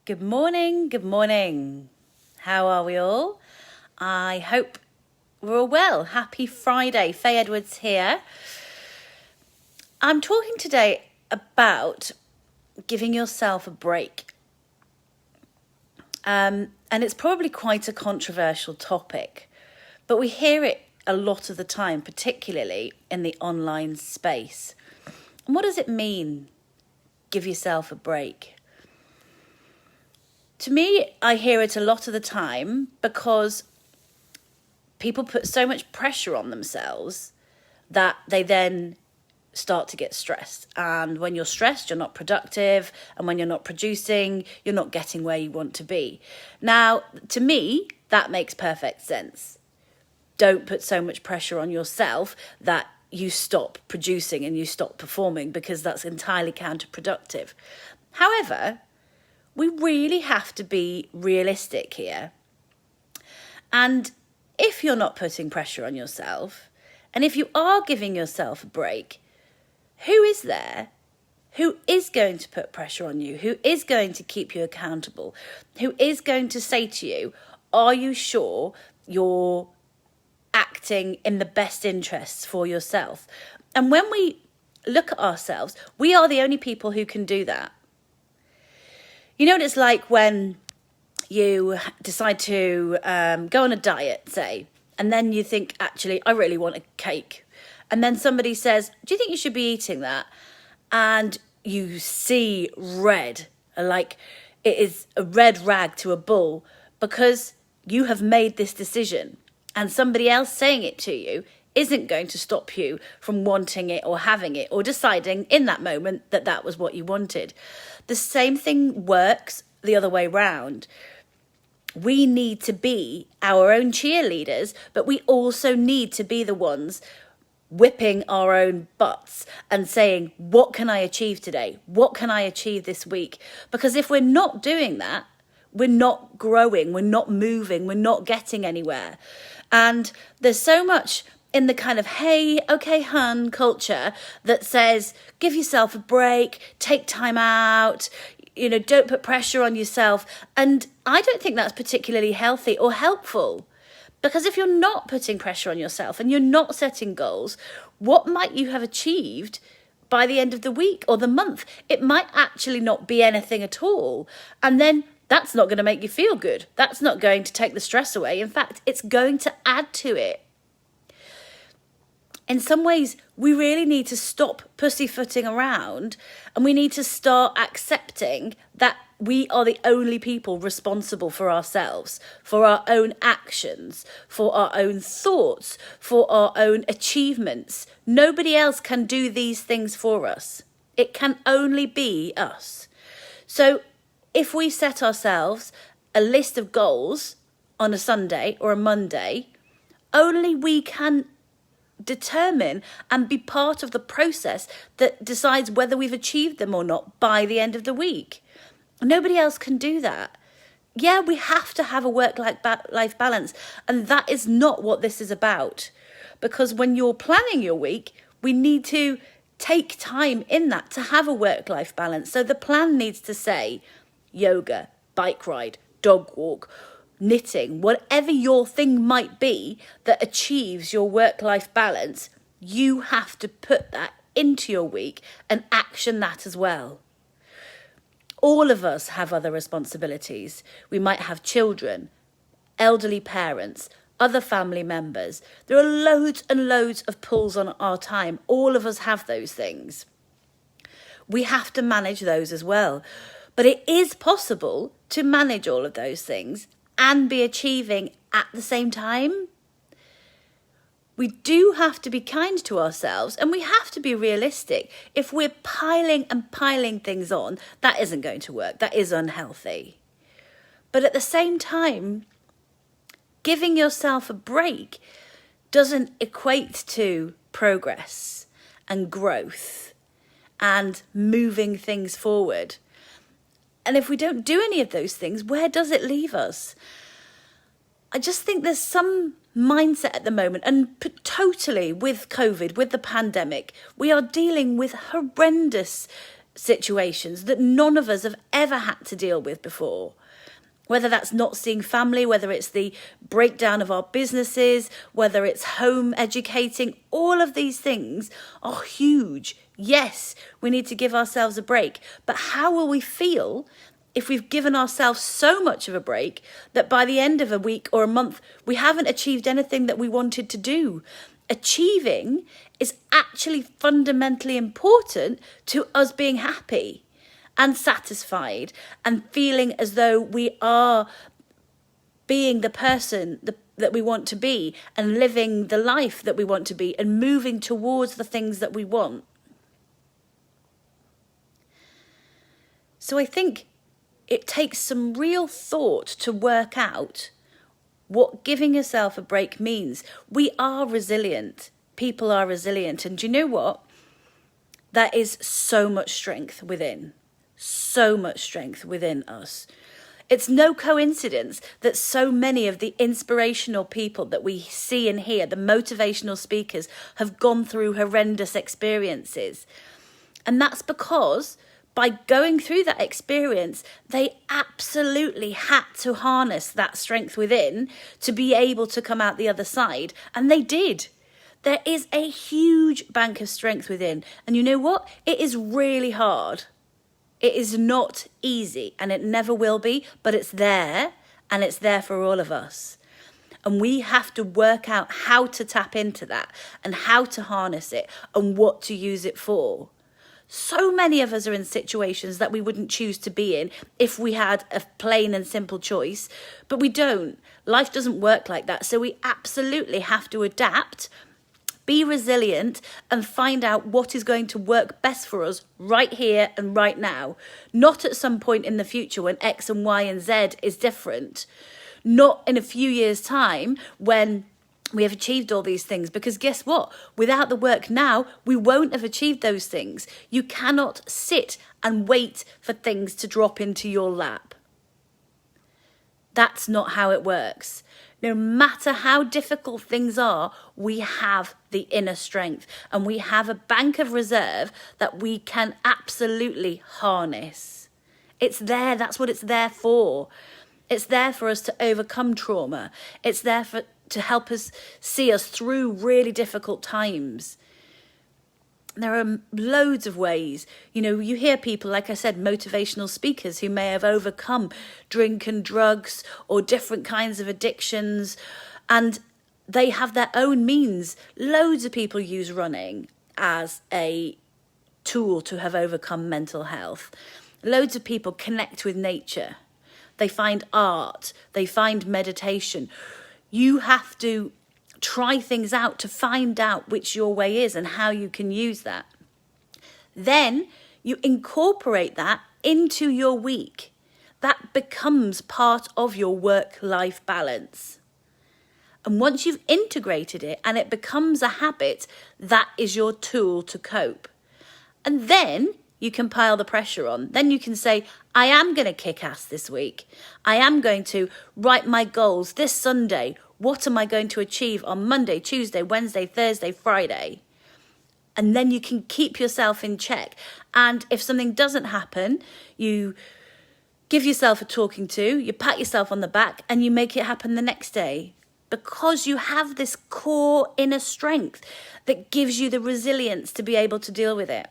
Good morning, good morning. How are we all? I hope we're all well. Happy Friday. Faye Edwards here. I'm talking today about giving yourself a break. And it's probably quite a controversial topic, but we hear it a lot of the time, particularly in the online space. And what does it mean, give yourself a break? To me, I hear it a lot of the time because people put so much pressure on themselves that they then start to get stressed. And when you're stressed, you're not productive. And when you're not producing, you're not getting where you want to be. Now, to me, that makes perfect sense. Don't put so much pressure on yourself that you stop producing and you stop performing, because that's entirely counterproductive. However, we really have to be realistic here. And if you're not putting pressure on yourself, and if you are giving yourself a break, who is there who is going to put pressure on you, who is going to keep you accountable, who is going to say to you, are you sure you're acting in the best interests for yourself? And when we look at ourselves, we are the only people who can do that. You know what it's like when you decide to go on a diet, say, and then you think, actually, I really want a cake. And then somebody says, do you think you should be eating that? And you see red, like it is a red rag to a bull, because you have made this decision. And somebody else saying it to you isn't going to stop you from wanting it or having it or deciding in that moment that that was what you wanted. The same thing works the other way round. We need to be our own cheerleaders, but we also need to be the ones whipping our own butts and saying, what can I achieve today? What can I achieve this week? Because if we're not doing that, we're not growing, we're not moving, we're not getting anywhere. And there's so much in the kind of, hey, okay, hun culture that says, give yourself a break, take time out, don't put pressure on yourself. And I don't think that's particularly healthy or helpful. Because if you're not putting pressure on yourself and you're not setting goals, what might you have achieved by the end of the week or the month? It might actually not be anything at all. And then that's not going to make you feel good. That's not going to take the stress away. In fact, it's going to add to it. In some ways, we really need to stop pussyfooting around, and we need to start accepting that we are the only people responsible for ourselves, for our own actions, for our own thoughts, for our own achievements. Nobody else can do these things for us. It can only be us. So if we set ourselves a list of goals on a Sunday or a Monday, only we can determine and be part of the process that decides whether we've achieved them or not by the end of the week. Nobody else can do that. Yeah, we have to have a work-life balance, and that is not what this is about. Because when you're planning your week, we need to take time in that to have a work-life balance. So the plan needs to say yoga, bike ride, dog walk, knitting, whatever your thing might be that achieves your work-life balance, you have to put that into your week and action that as well. All of us have other responsibilities. We might have children, elderly parents, other family members. There are loads and loads of pulls on our time. All of us have those things. We have to manage those as well. But it is possible to manage all of those things and be achieving at the same time. We do have to be kind to ourselves, and we have to be realistic. If we're piling and piling things on, that isn't going to work. That is unhealthy. But at the same time, giving yourself a break doesn't equate to progress and growth and moving things forward. And if we don't do any of those things, where does it leave us? I just think there's some mindset at the moment, and totally with COVID, with the pandemic, we are dealing with horrendous situations that none of us have ever had to deal with before. Whether that's not seeing family, whether it's the breakdown of our businesses, whether it's home educating, all of these things are huge. Yes, we need to give ourselves a break, but how will we feel if we've given ourselves so much of a break that by the end of a week or a month, we haven't achieved anything that we wanted to do? Achieving is actually fundamentally important to us being happy and satisfied and feeling as though we are being the person that we want to be and living the life that we want to be and moving towards the things that we want. So I think it takes some real thought to work out what giving yourself a break means. We are resilient. People are resilient. And do you know what? That is so much strength within. So much strength within us. It's no coincidence that so many of the inspirational people that we see and hear, the motivational speakers, have gone through horrendous experiences. And that's because by going through that experience, they absolutely had to harness that strength within to be able to come out the other side. And they did. There is a huge bank of strength within. And you know what? It is really hard. It is not easy, and it never will be, but it's there, and it's there for all of us. And we have to work out how to tap into that and how to harness it and what to use it for. So many of us are in situations that we wouldn't choose to be in if we had a plain and simple choice, but we don't. Life doesn't work like that, so we absolutely have to adapt, be resilient, and find out what is going to work best for us right here and right now. Not at some point in the future when X and Y and Z is different. Not in a few years' time when we have achieved all these things. Because guess what? Without the work now, we won't have achieved those things. You cannot sit and wait for things to drop into your lap. That's not how it works. No matter how difficult things are, we have the inner strength and we have a bank of reserve that we can absolutely harness. It's there. That's what it's there for. It's there for us to overcome trauma. It's there to help us see us through really difficult times. There are loads of ways. You know, you hear people, like I said, motivational speakers who may have overcome drink and drugs or different kinds of addictions, and they have their own means. Loads of people use running as a tool to have overcome mental health. Loads of people connect with nature. They find art. They find meditation. You have to try things out to find out which your way is and how you can use that. Then you incorporate that into your week. That becomes part of your work-life balance. And once you've integrated it and it becomes a habit, that is your tool to cope. And then you can pile the pressure on. Then you can say, I am going to kick ass this week. I am going to write my goals this Sunday. What am I going to achieve on Monday, Tuesday, Wednesday, Thursday, Friday? And then you can keep yourself in check. And if something doesn't happen, you give yourself a talking to, you pat yourself on the back, and you make it happen the next day. Because you have this core inner strength that gives you the resilience to be able to deal with it.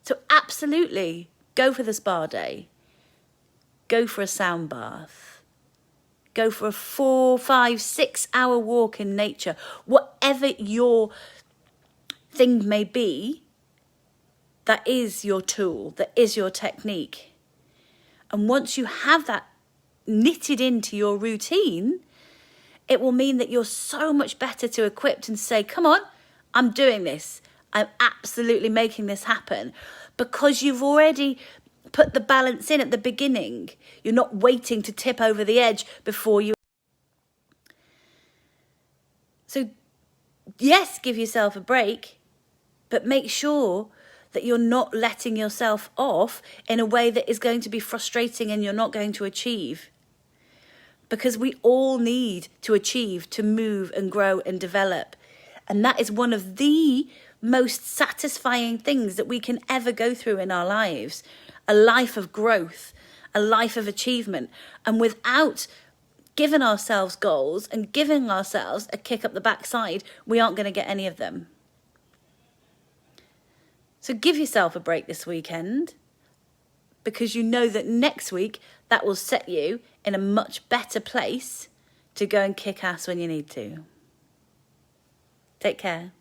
So absolutely, go for the spa day. Go for a sound bath. Go for a 4, 5, 6 hour walk in nature. Whatever your thing may be, that is your tool, that is your technique. And once you have that knitted into your routine, it will mean that you're so much better to equipped and say, come on, I'm doing this. I'm absolutely making this happen, because you've already put the balance in at the beginning. You're not waiting to tip over the edge before you. So yes, give yourself a break, but make sure that you're not letting yourself off in a way that is going to be frustrating and you're not going to achieve. Because we all need to achieve, to move and grow and develop. And that is one of the most satisfying things that we can ever go through in our lives. A life of growth, a life of achievement. And without giving ourselves goals and giving ourselves a kick up the backside, we aren't going to get any of them. So give yourself a break this weekend, because you know that next week that will set you in a much better place to go and kick ass when you need to. Take care.